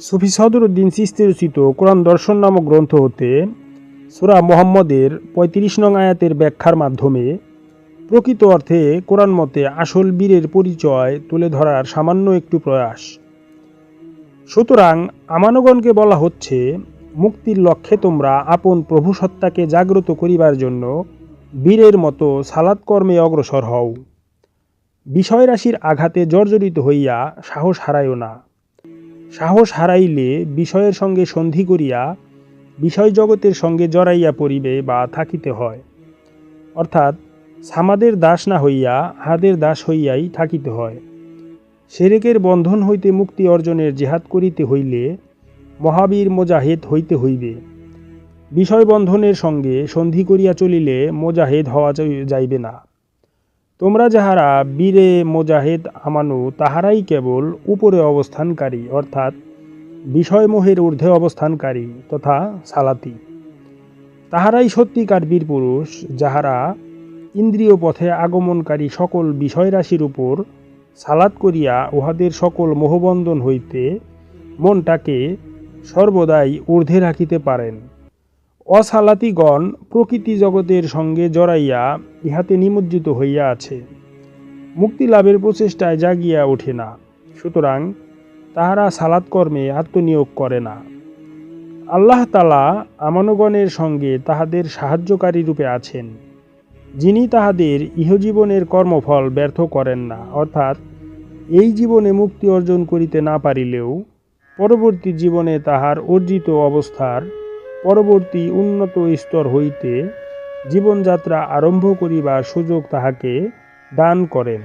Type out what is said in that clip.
সুফি সদরুদ্দিন চিশতি রচিত কোরআন দর্শন নামক গ্রন্থ হতে সূরা মুহাম্মদের ৩৫ নং আয়াতের ব্যাখ্যার মাধ্যমে প্রকৃত অর্থে কোরআন মতে আসল বীরের পরিচয় তুলে ধরার সামান্য একটু প্রয়াস। সুতরাং আমানগণকে বলা হচ্ছে, মুক্তির লক্ষ্যে তোমরা আপন প্রভু সত্তাকে জাগ্রত করিবার জন্য বীরের মতো সালাত কর্মে অগ্রসর হও। বিষয়রাশির আঘাতে জর্জরিত হইয়া সাহস হারাইও না। সাহস হারাইলে বিষয়ের সঙ্গে সন্ধি করিয়া বিষয় জগতের সঙ্গে জড়াইয়া পড়িবে বা থাকিতে হয়, অর্থাৎ সামাদের দাস না হইয়া হাদের দাস হইয়াই থাকিতে হয়। শিরকের বন্ধন হইতে মুক্তি অর্জনের জেহাদ করিতে হইলে মহাবীর মোজাহেদ হইতে হইবে। বিষয় বন্ধনের সঙ্গে সন্ধি করিয়া চলিলে মোজাহেদ হওয়া যাইবে না। তোমরা যাহারা বীরে মোজাহেদ আমানু তাহারাই কেবল উপরে অবস্থানকারী, অর্থাৎ বিষয়মোহের ঊর্ধ্বে অবস্থানকারী তথা সালাতি। তাহারাই সত্যিকার বীর পুরুষ, যাহারা ইন্দ্রিয় পথে আগমনকারী সকল বিষয়রাশির উপর সালাত করিয়া উহাদের সকল মোহবন্ধন হইতে মনটাকে সর্বদাই ঊর্ধ্বে রাখিতে পারেন। অসালাতিগণ প্রকৃতি জগতের সঙ্গে জড়াইয়া ইহাতে নিমজ্জিত হইয়া আছে, মুক্তি লাভের প্রচেষ্টায় জাগিয়া ওঠে না। সুতরাং তাহারা সালাত কর্মে আত্মনিয়োগ করে না। আল্লাহ তাআলা আমানগণের সঙ্গে তাহাদের সাহায্যকারী রূপে আছেন, যিনি তাহাদের ইহজীবনের কর্মফল ব্যর্থ করেন না, অর্থাৎ এই জীবনে মুক্তি অর্জন করিতে না পারিলেও পরবর্তী জীবনে তাহার অর্জিত অবস্থার পরবর্তী উন্নত স্তর হইতে জীবনযাত্রা আরম্ভ করিবার সুযোগ তাহাকে দান করেন।